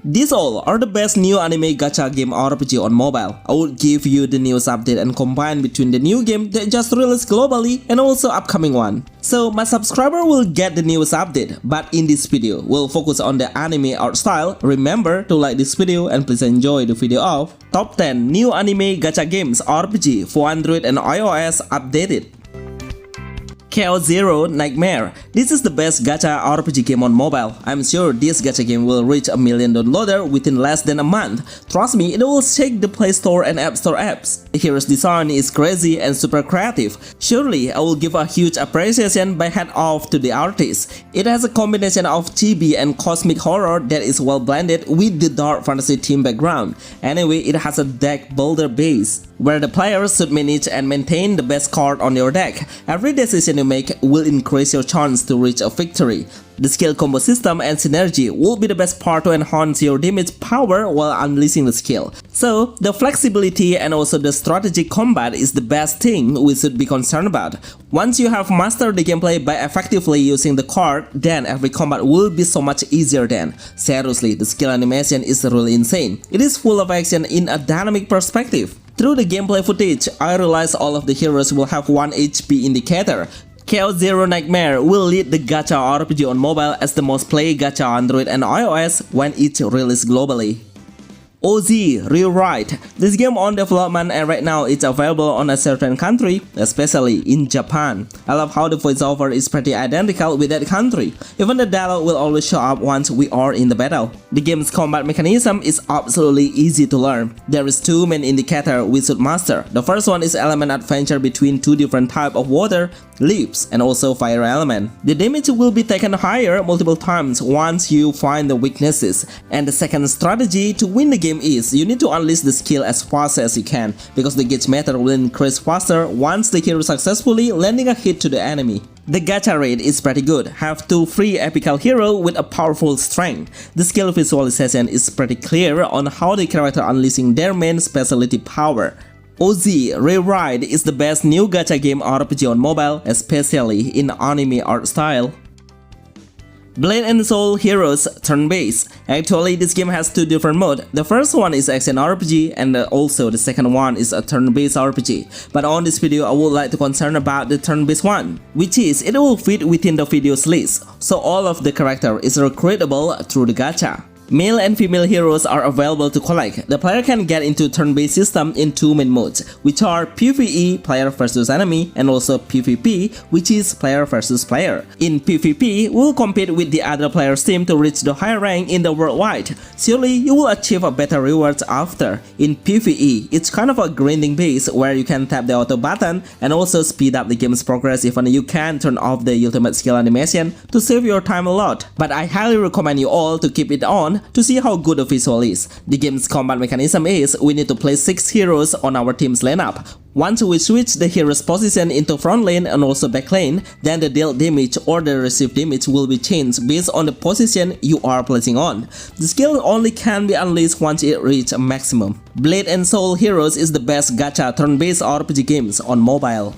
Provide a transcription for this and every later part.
These all are the best new anime gacha game RPG on mobile. I will give you the news update and combine between the new game that just released globally and also upcoming one. So my subscriber will get the news update, but in this video, we'll focus on the anime art style. Remember to like this video and please enjoy the video of Top 10 New Anime Gacha Games RPG for Android and iOS updated. Chaos Zero Nightmare. This is the best gacha RPG game on mobile. I'm sure this gacha game will reach 1 million downloader within less than a month. Trust me, it will shake the Play Store and App Store apps. The hero's design is crazy and super creative. Surely, I will give a huge appreciation by hat off to the artist. It has a combination of chibi and cosmic horror that is well blended with the dark fantasy theme background. Anyway, it has a deck builder base, where the players should manage and maintain the best card on your deck. Every decision you make will increase your chance to reach a victory. The skill combo system and synergy will be the best part to enhance your damage power while unleashing the skill. So, the flexibility and also the strategic combat is the best thing we should be concerned about. Once you have mastered the gameplay by effectively using the card, then every combat will be so much easier then. Seriously, the skill animation is really insane. It is full of action in a dynamic perspective. Through the gameplay footage, I realized all of the heroes will have 1 HP indicator. Chaos Zero Nightmare will lead the gacha RPG on mobile as the most played gacha on Android and iOS when it's released globally. OZ Rewrite. This game on development and right now it's available on a certain country, especially in Japan. I love how the voiceover is pretty identical with that country. Even the dialogue will always show up once we are in the battle. The game's combat mechanism is absolutely easy to learn. There is 2 main indicators we should master. The first one is element adventure between 2 different types of water, leaves, and also fire element. The damage will be taken higher multiple times once you find the weaknesses. And the second strategy to win the game is you need to unleash the skill as fast as you can, because the gauge meter will increase faster once the hero successfully landing a hit to the enemy. The gacha rate is pretty good. Have 2 free epical hero with a powerful strength. The skill visualization is pretty clear on how the character unleashing their main specialty power. OZ Rewrite is the best new gacha game RPG on mobile, especially in anime art style. Blade and Soul Heroes Turn-Based. Actually, this game has 2 different modes. The first one is action RPG and also the second one is a turn-based RPG. But on this video, I would like to concern about the turn-based one, which is it will fit within the video's list. So all of the character is recruitable through the gacha. Male and female heroes are available to collect. The player can get into turn-based system in 2 main modes, which are PvE, player versus enemy, and also PvP, which is player versus player. In PvP, we'll compete with the other player's team to reach the higher rank in the worldwide. Surely, you will achieve a better rewards after. In PvE, it's kind of a grinding base where you can tap the auto button and also speed up the game's progress. Even you can turn off the ultimate skill animation to save your time a lot. But I highly recommend you all to keep it on to see how good the visual is. The game's combat mechanism is we need to place 6 heroes on our team's lineup. Once we switch the hero's position into front lane and also back lane, then the dealt damage or the received damage will be changed based on the position you are placing on. The skill only can be unleashed once it reaches a maximum. Blade and Soul Heroes is the best gacha turn-based RPG games on mobile.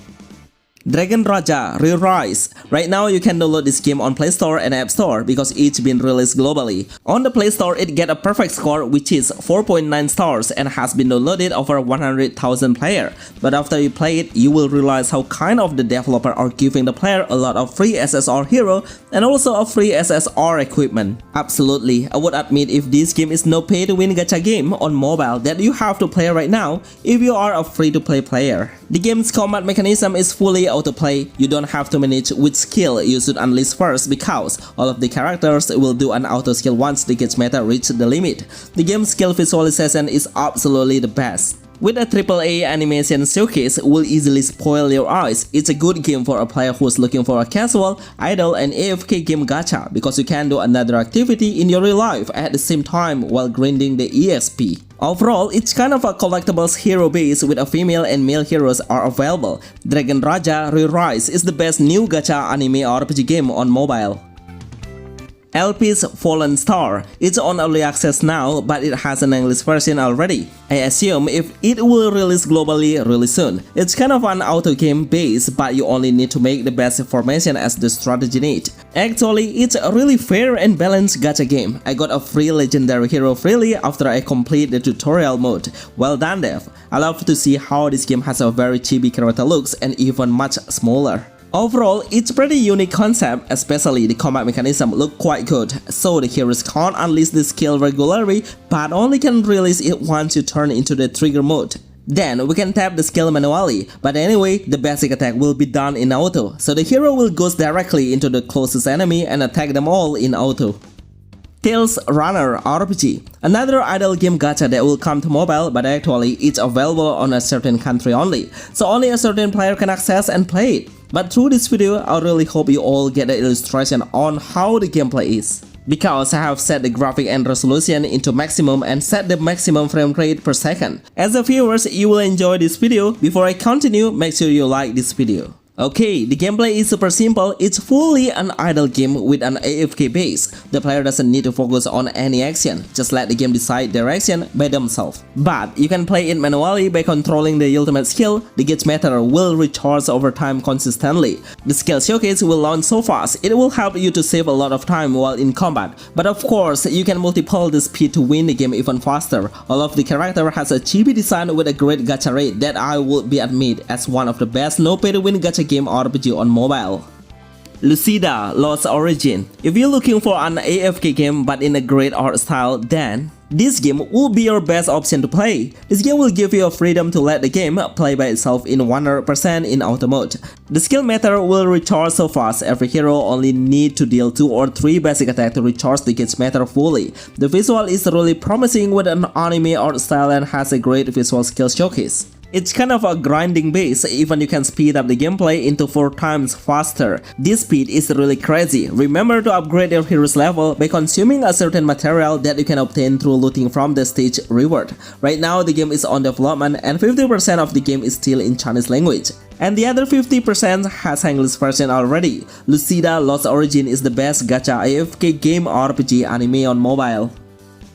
Dragon Raja Re-Rise. Right now you can download this game on Play Store and App Store because it's been released globally. On the Play Store it get a perfect score which is 4.9 stars and has been downloaded over 100,000 players. But after you play it, you will realize how kind of the developer are giving the player a lot of free SSR hero and also a free SSR equipment. Absolutely, I would admit if this game is no pay to win gacha game on mobile that you have to play right now if you are a free to play player. The game's combat mechanism is fully autoplay. You don't have to manage which skill you should unleash first because all of the characters will do an auto skill once the gauge meter reaches the limit. The game's skill visualization is absolutely the best. With a AAA animation showcase will easily spoil your eyes. It's a good game for a player who's looking for a casual, idle and AFK game gacha because you can do another activity in your real life at the same time while grinding the EXP. Overall, it's kind of a collectibles hero base with a female and male heroes are available. Dragon Raja Re-Rise is the best new gacha anime RPG game on mobile. LP's Fallen Star. It's on early access now, but it has an English version already. I assume if it will release globally really soon. It's kind of an auto game base, but you only need to make the best formation as the strategy need. Actually, it's a really fair and balanced gacha game. I got a free legendary hero freely after I complete the tutorial mode. Well done, dev. I love to see how this game has a very chibi character looks and even much smaller. Overall, it's pretty unique concept, especially the combat mechanism look quite good, so the heroes can't unleash the skill regularly, but only can release it once you turn into the trigger mode. Then we can tap the skill manually, but anyway, the basic attack will be done in auto, so the hero will go directly into the closest enemy and attack them all in auto. Tales Runner RPG, another idle game gacha that will come to mobile, but actually it's available on a certain country only, so only a certain player can access and play it. But through this video, I really hope you all get an illustration on how the gameplay is. Because I have set the graphic and resolution into maximum and set the maximum frame rate per second. As a viewers, you will enjoy this video. Before I continue, make sure you like this video. Okay, the gameplay is super simple. It's fully an idle game with an AFK base. The player doesn't need to focus on any action, just let the game decide direction by themselves. But you can play it manually by controlling the ultimate skill. The gauge meter will recharge over time consistently. The skill showcase will launch so fast, it will help you to save a lot of time while in combat. But of course, you can multiple the speed to win the game even faster. All of the character has a chibi design with a great gacha rate that I would be admit as one of the best no pay to win gacha game RPG on mobile. Lucida Lost Origin. If you're looking for an AFK game but in a great art style, then this game will be your best option to play. This game will give you a freedom to let the game play by itself in 100% in auto mode. The skill meter will recharge so fast, every hero only need to deal 2 or 3 basic attacks to recharge the gauge meter fully. The visual is really promising with an anime art style and has a great visual skill showcase. It's kind of a grinding base, even you can speed up the gameplay into 4 times faster. This speed is really crazy. Remember to upgrade your hero's level by consuming a certain material that you can obtain through looting from the stage reward. Right now the game is on development and 50% of the game is still in Chinese language. And the other 50% has English version already. Lucida Lost Origin is the best gacha AFK game RPG anime on mobile.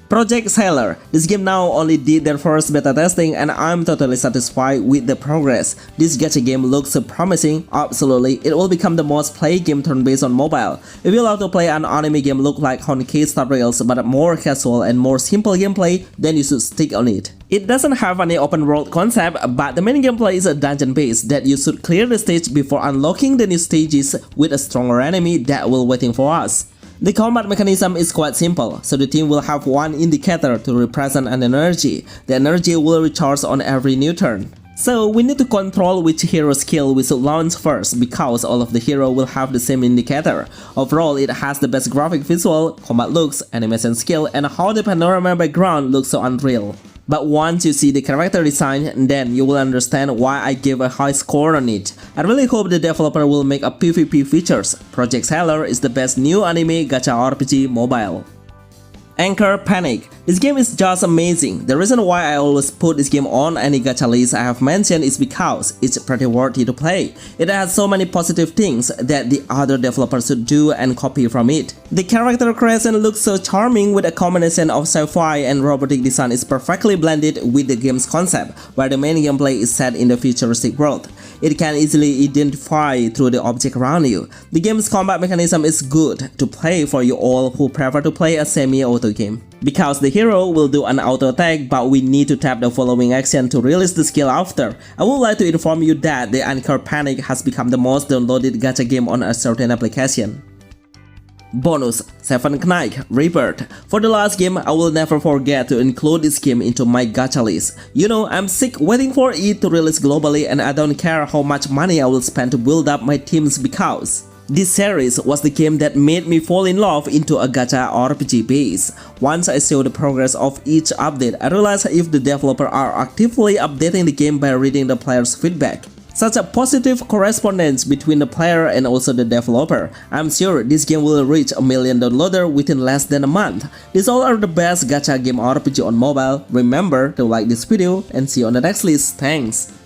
Project Sailor. This game now only did their first beta testing and I'm totally satisfied with the progress. This gacha game looks so promising. Absolutely, it will become the most played game turn-based on mobile. If you love to play an anime game look like Honkai Star Rails but more casual and more simple gameplay, then you should stick on it. It doesn't have any open world concept, but the main gameplay is a dungeon base that you should clear the stage before unlocking the new stages with a stronger enemy that will waiting for us. The combat mechanism is quite simple, so the team will have one indicator to represent an energy. The energy will recharge on every new turn. So we need to control which hero skill we should launch first because all of the hero will have the same indicator. Overall, it has the best graphic visual, combat looks, animation skill, and how the panorama background looks so unreal. But once you see the character design, then you will understand why I gave a high score on it. I really hope the developer will make a PvP features. Project Sailor is the best new anime gacha RPG mobile. Anchor Panic. This game is just amazing. The reason why I always put this game on any gacha list I have mentioned is because it's pretty worthy to play. It has so many positive things that the other developers should do and copy from it. The character creation looks so charming with a combination of sci-fi and robotic design is perfectly blended with the game's concept, where the main gameplay is set in the futuristic world. It can easily identify through the object around you. The game's combat mechanism is good to play for you all who prefer to play a semi-auto game. Because the hero will do an auto attack, but we need to tap the following action to release the skill after. I would like to inform you that the Anchor Panic has become the most downloaded gacha game on a certain application. Bonus 7 Knight Rebirth. For the last game, I will never forget to include this game into my gacha list. You know, I'm sick waiting for it to release globally and I don't care how much money I will spend to build up my teams because this series was the game that made me fall in love into a gacha RPG base. Once I saw the progress of each update, I realized if the developer are actively updating the game by reading the players' feedback. Such a positive correspondence between the player and also the developer. I'm sure this game will reach 1 million downloader within less than a month. These all are the best gacha game RPG on mobile. Remember to like this video and see you on the next list. Thanks.